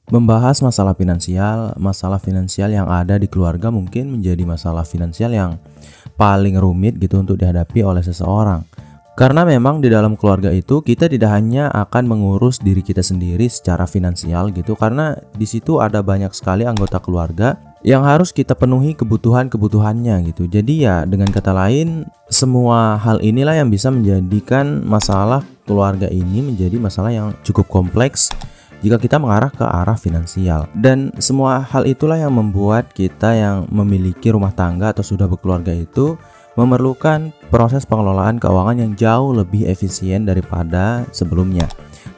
Membahas masalah finansial yang ada di keluarga mungkin menjadi masalah finansial yang paling rumit gitu untuk dihadapi oleh seseorang. Karena memang di dalam keluarga itu kita tidak hanya akan mengurus diri kita sendiri secara finansial gitu, karena di situ ada banyak sekali anggota keluarga yang harus kita penuhi kebutuhan-kebutuhannya gitu. Jadi ya dengan kata lain, semua hal inilah yang bisa menjadikan masalah keluarga ini menjadi masalah yang cukup kompleks jika kita mengarah ke arah finansial. Dan semua hal itulah yang membuat kita yang memiliki rumah tangga atau sudah berkeluarga itu memerlukan proses pengelolaan keuangan yang jauh lebih efisien daripada sebelumnya.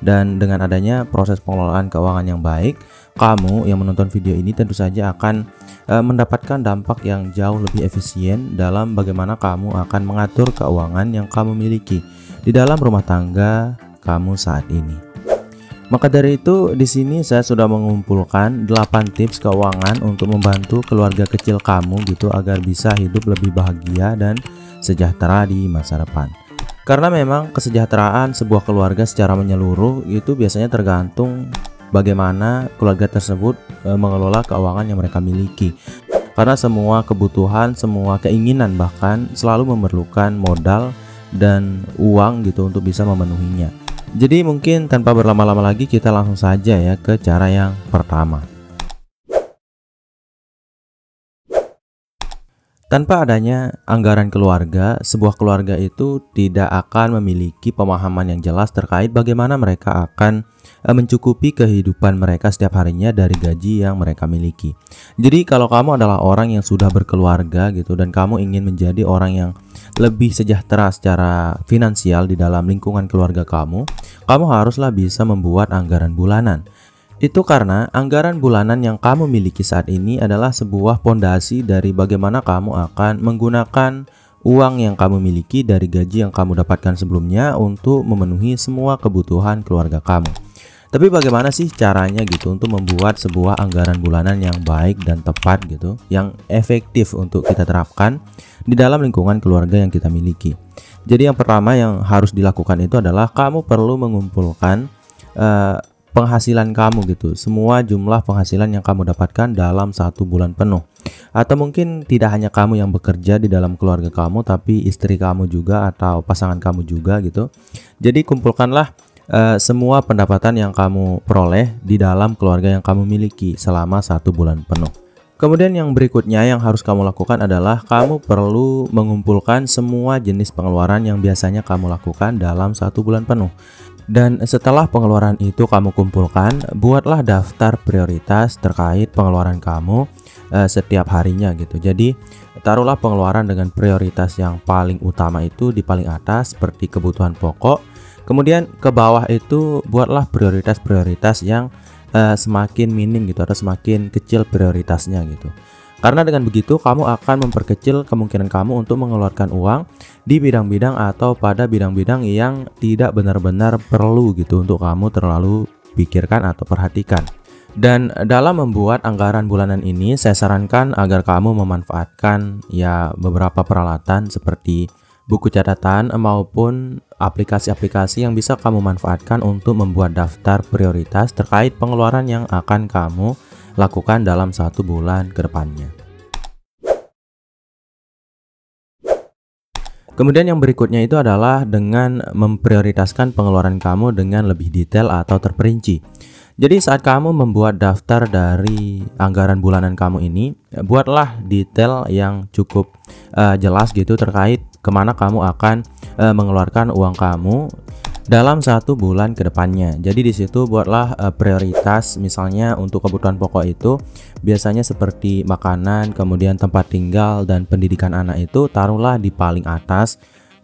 Dan dengan adanya proses pengelolaan keuangan yang baik, kamu yang menonton video ini tentu saja akan mendapatkan dampak yang jauh lebih efisien dalam bagaimana kamu akan mengatur keuangan yang kamu miliki di dalam rumah tangga kamu saat ini. Maka dari itu di sini saya sudah mengumpulkan 8 tips keuangan untuk membantu keluarga kecil kamu gitu agar bisa hidup lebih bahagia dan sejahtera di masa depan. Karena memang kesejahteraan sebuah keluarga secara menyeluruh itu biasanya tergantung bagaimana keluarga tersebut mengelola keuangan yang mereka miliki. Karena semua kebutuhan, semua keinginan bahkan selalu memerlukan modal dan uang gitu untuk bisa memenuhinya. Jadi mungkin tanpa berlama-lama lagi kita langsung saja ya ke cara yang pertama. Tanpa adanya anggaran keluarga, sebuah keluarga itu tidak akan memiliki pemahaman yang jelas terkait bagaimana mereka akan mencukupi kehidupan mereka setiap harinya dari gaji yang mereka miliki. Jadi kalau kamu adalah orang yang sudah berkeluarga gitu dan kamu ingin menjadi orang yang lebih sejahtera secara finansial di dalam lingkungan keluarga kamu haruslah bisa membuat anggaran bulanan. Itu karena anggaran bulanan yang kamu miliki saat ini adalah sebuah pondasi dari bagaimana kamu akan menggunakan uang yang kamu miliki dari gaji yang kamu dapatkan sebelumnya untuk memenuhi semua kebutuhan keluarga kamu. Tapi bagaimana sih caranya gitu untuk membuat sebuah anggaran bulanan yang baik dan tepat gitu, yang efektif untuk kita terapkan di dalam lingkungan keluarga yang kita miliki. Jadi yang pertama yang harus dilakukan itu adalah kamu perlu mengumpulkan penghasilan kamu gitu, semua jumlah penghasilan yang kamu dapatkan dalam 1 bulan penuh. Atau mungkin tidak hanya kamu yang bekerja di dalam keluarga kamu, tapi istri kamu juga atau pasangan kamu juga gitu. Jadi kumpulkanlah semua pendapatan yang kamu peroleh di dalam keluarga yang kamu miliki selama 1 bulan penuh. Kemudian yang berikutnya yang harus kamu lakukan adalah kamu perlu mengumpulkan semua jenis pengeluaran yang biasanya kamu lakukan dalam 1 bulan penuh. Dan setelah pengeluaran itu kamu kumpulkan, buatlah daftar prioritas terkait pengeluaran kamu setiap harinya gitu. Jadi taruhlah pengeluaran dengan prioritas yang paling utama itu di paling atas seperti kebutuhan pokok. Kemudian ke bawah itu buatlah prioritas-prioritas yang semakin minim gitu atau semakin kecil prioritasnya gitu. Karena dengan begitu kamu akan memperkecil kemungkinan kamu untuk mengeluarkan uang di bidang-bidang atau pada bidang-bidang yang tidak benar-benar perlu gitu untuk kamu terlalu pikirkan atau perhatikan. Dan dalam membuat anggaran bulanan ini saya sarankan agar kamu memanfaatkan ya beberapa peralatan seperti buku catatan maupun aplikasi-aplikasi yang bisa kamu manfaatkan untuk membuat daftar prioritas terkait pengeluaran yang akan kamu lakukan dalam 1 bulan ke depannya. Kemudian yang berikutnya itu adalah dengan memprioritaskan pengeluaran kamu dengan lebih detail atau terperinci. Jadi saat kamu membuat daftar dari anggaran bulanan kamu ini, buatlah detail yang cukup jelas gitu terkait kemana kamu akan mengeluarkan uang kamu dalam 1 bulan ke depannya. Jadi di situ buatlah prioritas, misalnya untuk kebutuhan pokok itu biasanya seperti makanan, kemudian tempat tinggal dan pendidikan anak itu taruhlah di paling atas.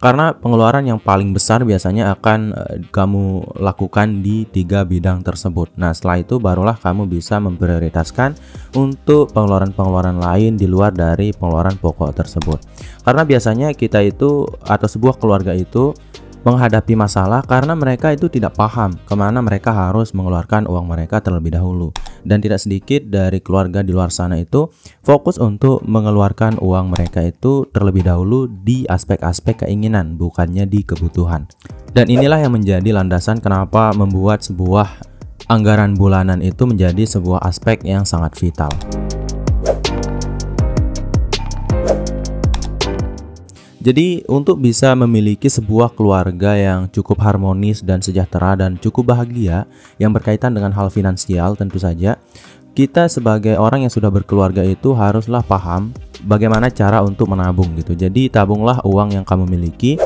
Karena pengeluaran yang paling besar biasanya akan kamu lakukan di 3 bidang tersebut. Nah setelah itu barulah kamu bisa memprioritaskan untuk pengeluaran-pengeluaran lain di luar dari pengeluaran pokok tersebut. Karena biasanya kita itu atau sebuah keluarga itu menghadapi masalah karena mereka itu tidak paham kemana mereka harus mengeluarkan uang mereka terlebih dahulu. Dan tidak sedikit dari keluarga di luar sana itu fokus untuk mengeluarkan uang mereka itu terlebih dahulu di aspek-aspek keinginan, bukannya di kebutuhan. Dan inilah yang menjadi landasan kenapa membuat sebuah anggaran bulanan itu menjadi sebuah aspek yang sangat vital. Jadi untuk bisa memiliki sebuah keluarga yang cukup harmonis dan sejahtera dan cukup bahagia yang berkaitan dengan hal finansial, tentu saja kita sebagai orang yang sudah berkeluarga itu haruslah paham bagaimana cara untuk menabung gitu. Jadi tabunglah uang yang kamu miliki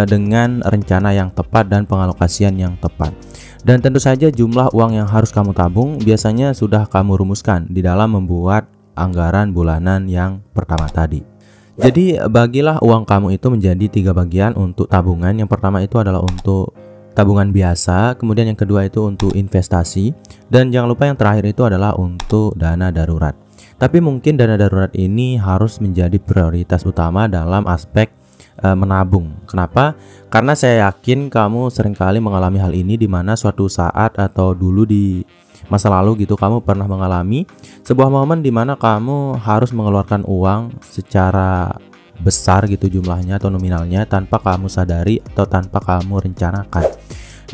dengan rencana yang tepat dan pengalokasian yang tepat. Dan tentu saja jumlah uang yang harus kamu tabung biasanya sudah kamu rumuskan di dalam membuat anggaran bulanan yang pertama tadi. Jadi bagilah uang kamu itu menjadi 3 bagian untuk tabungan. Yang pertama itu adalah untuk tabungan biasa, kemudian yang kedua itu untuk investasi, dan jangan lupa yang terakhir itu adalah untuk dana darurat. Tapi mungkin dana darurat ini harus menjadi prioritas utama dalam aspek menabung. Kenapa? Karena saya yakin kamu seringkali mengalami hal ini, di mana suatu saat atau dulu di masa lalu gitu kamu pernah mengalami sebuah momen di mana kamu harus mengeluarkan uang secara besar gitu jumlahnya atau nominalnya tanpa kamu sadari atau tanpa kamu rencanakan.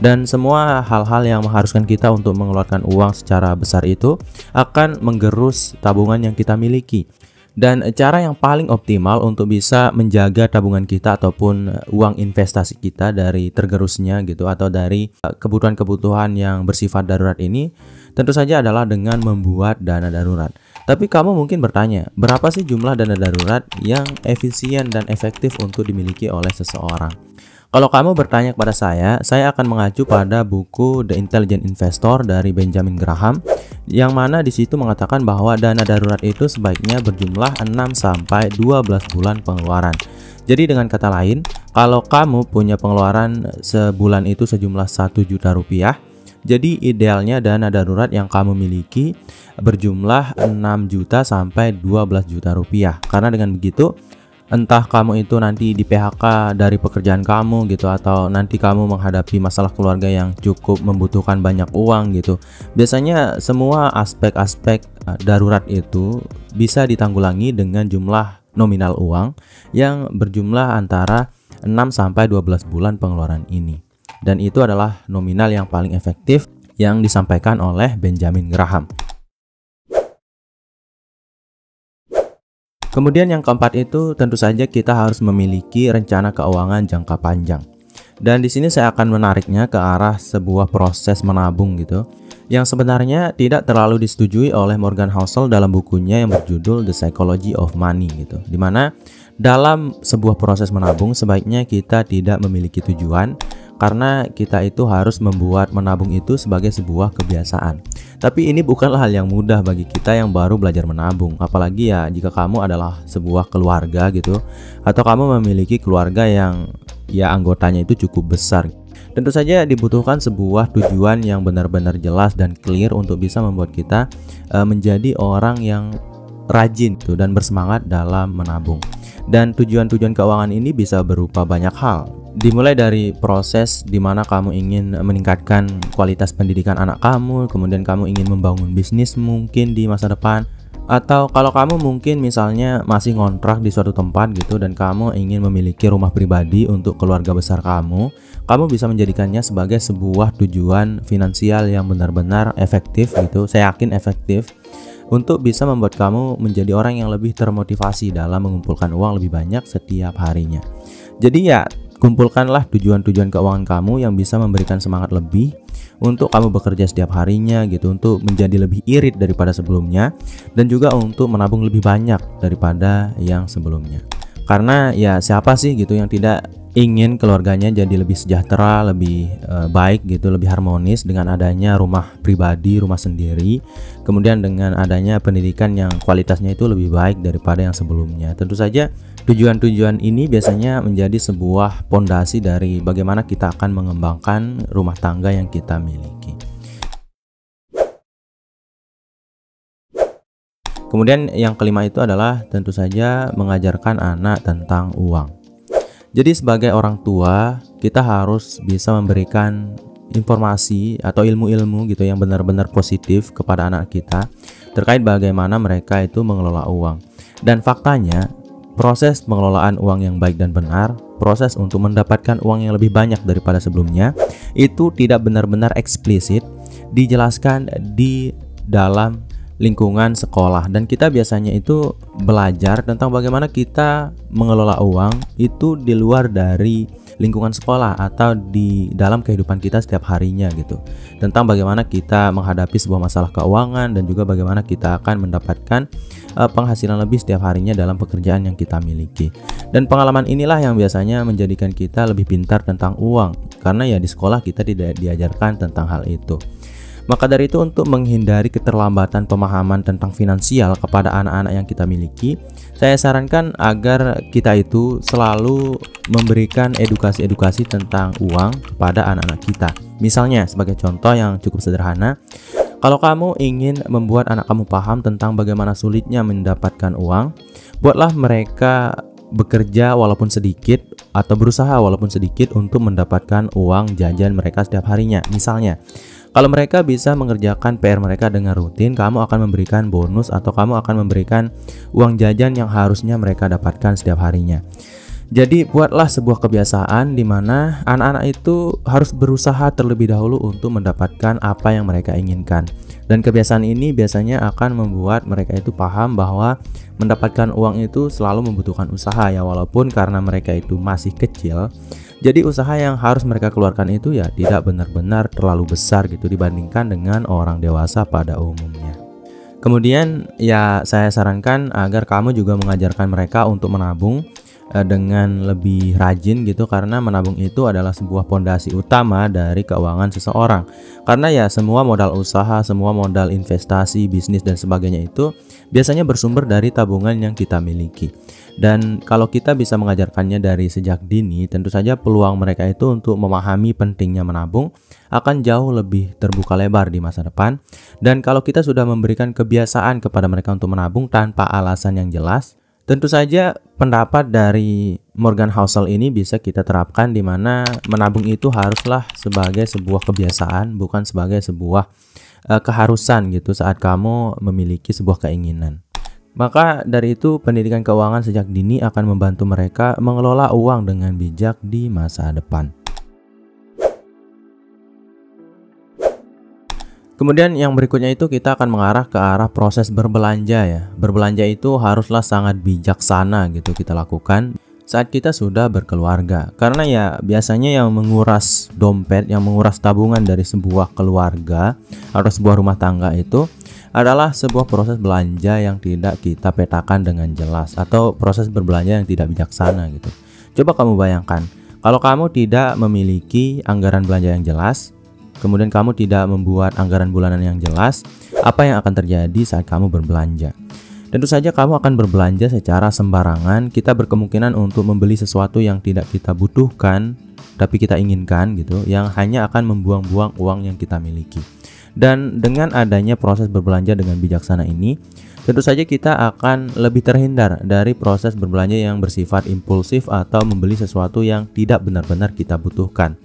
Dan semua hal-hal yang mengharuskan kita untuk mengeluarkan uang secara besar itu akan menggerus tabungan yang kita miliki. Dan cara yang paling optimal untuk bisa menjaga tabungan kita ataupun uang investasi kita dari tergerusnya gitu atau dari kebutuhan-kebutuhan yang bersifat darurat ini tentu saja adalah dengan membuat dana darurat. Tapi kamu mungkin bertanya, berapa sih jumlah dana darurat yang efisien dan efektif untuk dimiliki oleh seseorang? Kalau kamu bertanya kepada saya akan mengacu pada buku The Intelligent Investor dari Benjamin Graham, yang mana di situ mengatakan bahwa dana darurat itu sebaiknya berjumlah 6 sampai 12 bulan pengeluaran. Jadi dengan kata lain, kalau kamu punya pengeluaran sebulan itu sejumlah 1 juta rupiah, jadi idealnya dana darurat yang kamu miliki berjumlah 6 juta sampai 12 juta rupiah. Karena dengan begitu, entah kamu itu nanti di PHK dari pekerjaan kamu gitu, atau nanti kamu menghadapi masalah keluarga yang cukup membutuhkan banyak uang gitu, biasanya semua aspek-aspek darurat itu bisa ditanggulangi dengan jumlah nominal uang yang berjumlah antara 6 sampai 12 bulan pengeluaran ini. Dan itu adalah nominal yang paling efektif yang disampaikan oleh Benjamin Graham. Kemudian yang keempat itu tentu saja kita harus memiliki rencana keuangan jangka panjang. Dan di sini saya akan menariknya ke arah sebuah proses menabung gitu, yang sebenarnya tidak terlalu disetujui oleh Morgan Housel dalam bukunya yang berjudul The Psychology of Money gitu. Dimana dalam sebuah proses menabung sebaiknya kita tidak memiliki tujuan, karena kita itu harus membuat menabung itu sebagai sebuah kebiasaan. Tapi ini bukanlah hal yang mudah bagi kita yang baru belajar menabung, apalagi ya jika kamu adalah sebuah keluarga gitu, atau kamu memiliki keluarga yang ya anggotanya itu cukup besar. Tentu saja dibutuhkan sebuah tujuan yang benar-benar jelas dan clear untuk bisa membuat kita menjadi orang yang rajin tuh dan bersemangat dalam menabung. Dan tujuan-tujuan keuangan ini bisa berupa banyak hal. Dimulai dari proses di mana kamu ingin meningkatkan kualitas pendidikan anak kamu, kemudian kamu ingin membangun bisnis mungkin di masa depan, atau kalau kamu mungkin misalnya masih ngontrak di suatu tempat gitu dan kamu ingin memiliki rumah pribadi untuk keluarga besar kamu bisa menjadikannya sebagai sebuah tujuan finansial yang benar-benar efektif gitu. Saya yakin efektif untuk bisa membuat kamu menjadi orang yang lebih termotivasi dalam mengumpulkan uang lebih banyak setiap harinya. Jadi ya, kumpulkanlah tujuan-tujuan keuangan kamu yang bisa memberikan semangat lebih untuk kamu bekerja setiap harinya gitu, untuk menjadi lebih irit daripada sebelumnya, dan juga untuk menabung lebih banyak daripada yang sebelumnya. Karena ya siapa sih gitu yang tidak ingin keluarganya jadi lebih sejahtera, lebih baik gitu, lebih harmonis dengan adanya rumah pribadi, rumah sendiri, kemudian dengan adanya pendidikan yang kualitasnya itu lebih baik daripada yang sebelumnya. Tentu saja tujuan-tujuan ini biasanya menjadi sebuah pondasi dari bagaimana kita akan mengembangkan rumah tangga yang kita miliki. Kemudian yang kelima itu adalah tentu saja mengajarkan anak tentang uang. Jadi sebagai orang tua, kita harus bisa memberikan informasi atau ilmu-ilmu gitu yang benar-benar positif kepada anak kita terkait bagaimana mereka itu mengelola uang. Dan faktanya, proses pengelolaan uang yang baik dan benar, proses untuk mendapatkan uang yang lebih banyak daripada sebelumnya, itu tidak benar-benar eksplisit dijelaskan di dalam lingkungan sekolah, dan kita biasanya itu belajar tentang bagaimana kita mengelola uang itu di luar dari lingkungan sekolah atau di dalam kehidupan kita setiap harinya gitu, tentang bagaimana kita menghadapi sebuah masalah keuangan dan juga bagaimana kita akan mendapatkan penghasilan lebih setiap harinya dalam pekerjaan yang kita miliki. Dan pengalaman inilah yang biasanya menjadikan kita lebih pintar tentang uang, karena ya di sekolah kita tidak diajarkan tentang hal itu. Maka dari itu, untuk menghindari keterlambatan pemahaman tentang finansial kepada anak-anak yang kita miliki, saya sarankan agar kita itu selalu memberikan edukasi-edukasi tentang uang kepada anak-anak kita. Misalnya, sebagai contoh yang cukup sederhana, kalau kamu ingin membuat anak kamu paham tentang bagaimana sulitnya mendapatkan uang, buatlah mereka bekerja walaupun sedikit atau berusaha walaupun sedikit untuk mendapatkan uang jajan mereka setiap harinya. Misalnya, kalau mereka bisa mengerjakan PR mereka dengan rutin, kamu akan memberikan bonus atau kamu akan memberikan uang jajan yang harusnya mereka dapatkan setiap harinya. Jadi buatlah sebuah kebiasaan di mana anak-anak itu harus berusaha terlebih dahulu untuk mendapatkan apa yang mereka inginkan. Dan kebiasaan ini biasanya akan membuat mereka itu paham bahwa mendapatkan uang itu selalu membutuhkan usaha ya, walaupun karena mereka itu masih kecil. Jadi usaha yang harus mereka keluarkan itu ya tidak benar-benar terlalu besar gitu dibandingkan dengan orang dewasa pada umumnya. Kemudian ya saya sarankan agar kamu juga mengajarkan mereka untuk menabung dengan lebih rajin gitu, karena menabung itu adalah sebuah pondasi utama dari keuangan seseorang. Karena ya semua modal usaha, semua modal investasi, bisnis dan sebagainya itu biasanya bersumber dari tabungan yang kita miliki. Dan kalau kita bisa mengajarkannya dari sejak dini, tentu saja peluang mereka itu untuk memahami pentingnya menabung akan jauh lebih terbuka lebar di masa depan. Dan kalau kita sudah memberikan kebiasaan kepada mereka untuk menabung tanpa alasan yang jelas, tentu saja pendapat dari Morgan Housel ini bisa kita terapkan, di mana menabung itu haruslah sebagai sebuah kebiasaan, bukan sebagai sebuah keharusan gitu saat kamu memiliki sebuah keinginan. Maka dari itu, pendidikan keuangan sejak dini akan membantu mereka mengelola uang dengan bijak di masa depan. Kemudian yang berikutnya itu kita akan mengarah ke arah proses berbelanja ya. Berbelanja itu haruslah sangat bijaksana gitu kita lakukan saat kita sudah berkeluarga. Karena ya biasanya yang menguras dompet, yang menguras tabungan dari sebuah keluarga atau sebuah rumah tangga itu adalah sebuah proses belanja yang tidak kita petakan dengan jelas, atau proses berbelanja yang tidak bijaksana gitu. Coba kamu bayangkan, kalau kamu tidak memiliki anggaran belanja yang jelas, kemudian kamu tidak membuat anggaran bulanan yang jelas, apa yang akan terjadi saat kamu berbelanja? Tentu saja kamu akan berbelanja secara sembarangan. Kita berkemungkinan untuk membeli sesuatu yang tidak kita butuhkan tapi kita inginkan gitu, yang hanya akan membuang-buang uang yang kita miliki. Dan dengan adanya proses berbelanja dengan bijaksana ini, tentu saja kita akan lebih terhindar dari proses berbelanja yang bersifat impulsif atau membeli sesuatu yang tidak benar-benar kita butuhkan.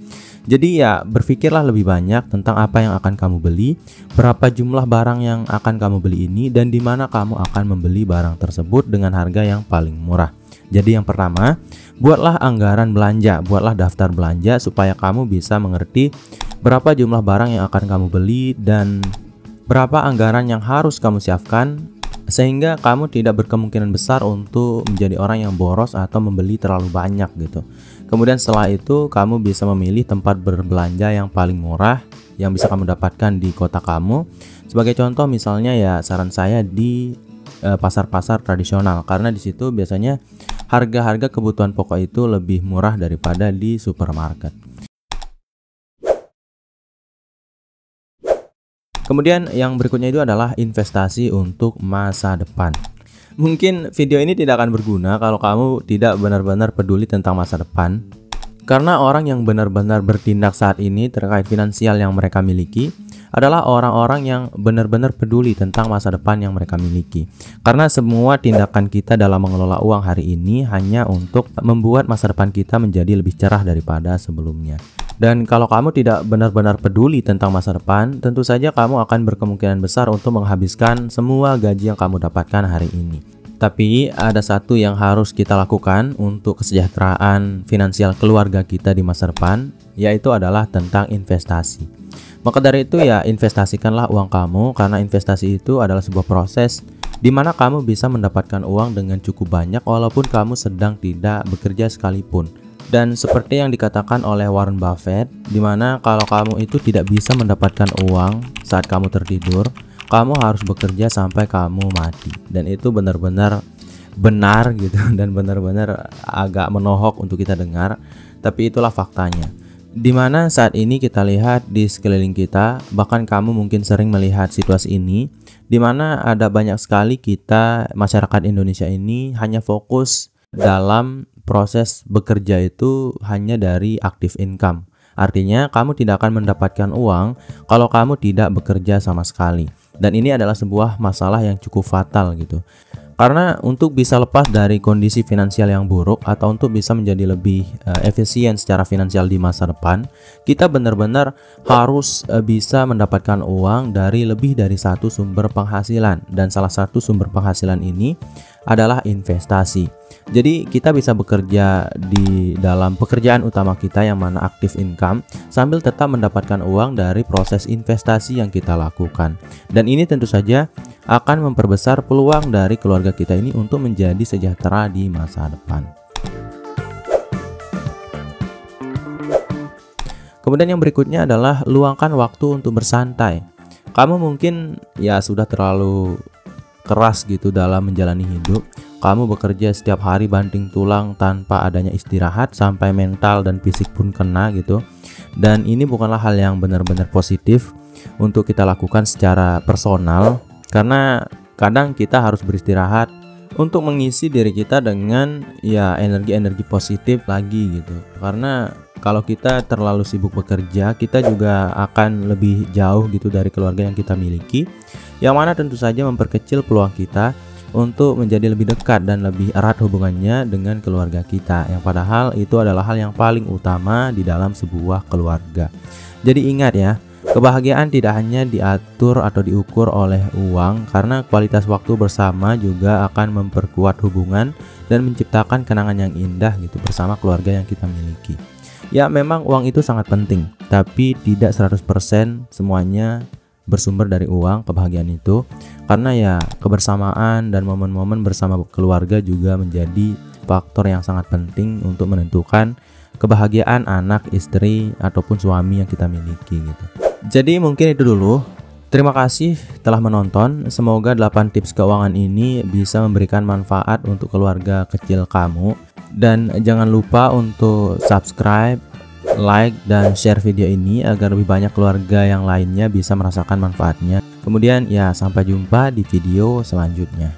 Jadi ya berpikirlah lebih banyak tentang apa yang akan kamu beli, berapa jumlah barang yang akan kamu beli ini, dan di mana kamu akan membeli barang tersebut dengan harga yang paling murah. Jadi yang pertama, buatlah anggaran belanja, buatlah daftar belanja supaya kamu bisa mengerti berapa jumlah barang yang akan kamu beli dan berapa anggaran yang harus kamu siapkan, sehingga kamu tidak berkemungkinan besar untuk menjadi orang yang boros atau membeli terlalu banyak gitu. Kemudian setelah itu kamu bisa memilih tempat berbelanja yang paling murah yang bisa kamu dapatkan di kota kamu. Sebagai contoh misalnya ya saran saya di pasar-pasar tradisional, karena di situ biasanya harga-harga kebutuhan pokok itu lebih murah daripada di supermarket. Kemudian yang berikutnya itu adalah investasi untuk masa depan. Mungkin video ini tidak akan berguna kalau kamu tidak benar-benar peduli tentang masa depan. Karena orang yang benar-benar bertindak saat ini terkait finansial yang mereka miliki adalah orang-orang yang benar-benar peduli tentang masa depan yang mereka miliki. Karena semua tindakan kita dalam mengelola uang hari ini hanya untuk membuat masa depan kita menjadi lebih cerah daripada sebelumnya. Dan kalau kamu tidak benar-benar peduli tentang masa depan, tentu saja kamu akan berkemungkinan besar untuk menghabiskan semua gaji yang kamu dapatkan hari ini. Tapi ada satu yang harus kita lakukan untuk kesejahteraan finansial keluarga kita di masa depan, yaitu adalah tentang investasi. Maka dari itu ya investasikanlah uang kamu, karena investasi itu adalah sebuah proses di mana kamu bisa mendapatkan uang dengan cukup banyak walaupun kamu sedang tidak bekerja sekalipun. Dan seperti yang dikatakan oleh Warren Buffett, di mana kalau kamu itu tidak bisa mendapatkan uang saat kamu tertidur, kamu harus bekerja sampai kamu mati. Dan itu benar-benar benar gitu dan benar-benar agak menohok untuk kita dengar, tapi itulah faktanya. Dimana saat ini kita lihat di sekeliling kita, bahkan kamu mungkin sering melihat situasi ini, dimana ada banyak sekali kita masyarakat Indonesia ini hanya fokus dalam proses bekerja itu hanya dari active income. Artinya kamu tidak akan mendapatkan uang kalau kamu tidak bekerja sama sekali. Dan ini adalah sebuah masalah yang cukup fatal gitu. Karena untuk bisa lepas dari kondisi finansial yang buruk atau untuk bisa menjadi lebih efisien secara finansial di masa depan, kita benar-benar harus bisa mendapatkan uang dari lebih dari satu sumber penghasilan, dan salah satu sumber penghasilan ini adalah investasi. Jadi kita bisa bekerja di dalam pekerjaan utama kita yang mana active income sambil tetap mendapatkan uang dari proses investasi yang kita lakukan. Dan ini tentu saja akan memperbesar peluang dari keluarga kita ini untuk menjadi sejahtera di masa depan. Kemudian yang berikutnya adalah luangkan waktu untuk bersantai. Kamu mungkin ya sudah terlalu keras gitu dalam menjalani hidup. Kamu bekerja setiap hari banting tulang tanpa adanya istirahat sampai mental dan fisik pun kena gitu. Dan ini bukanlah hal yang benar-benar positif untuk kita lakukan secara personal, karena kadang kita harus beristirahat untuk mengisi diri kita dengan ya energi-energi positif lagi gitu. Karena kalau kita terlalu sibuk bekerja, kita juga akan lebih jauh gitu dari keluarga yang kita miliki, yang mana tentu saja memperkecil peluang kita untuk menjadi lebih dekat dan lebih erat hubungannya dengan keluarga kita, yang padahal itu adalah hal yang paling utama di dalam sebuah keluarga. Jadi ingat ya, kebahagiaan tidak hanya diatur atau diukur oleh uang, karena kualitas waktu bersama juga akan memperkuat hubungan dan menciptakan kenangan yang indah gitu bersama keluarga yang kita miliki. Ya memang uang itu sangat penting, tapi tidak 100% semuanya bersumber dari uang kebahagiaan itu, karena ya kebersamaan dan momen-momen bersama keluarga juga menjadi faktor yang sangat penting untuk menentukan kebahagiaan anak, istri, ataupun suami yang kita miliki gitu. Jadi mungkin itu dulu. Terima kasih telah menonton. Semoga 8 tips keuangan ini bisa memberikan manfaat untuk keluarga kecil kamu. Dan jangan lupa untuk subscribe, like, dan share video ini agar lebih banyak keluarga yang lainnya bisa merasakan manfaatnya. Kemudian ya sampai jumpa di video selanjutnya.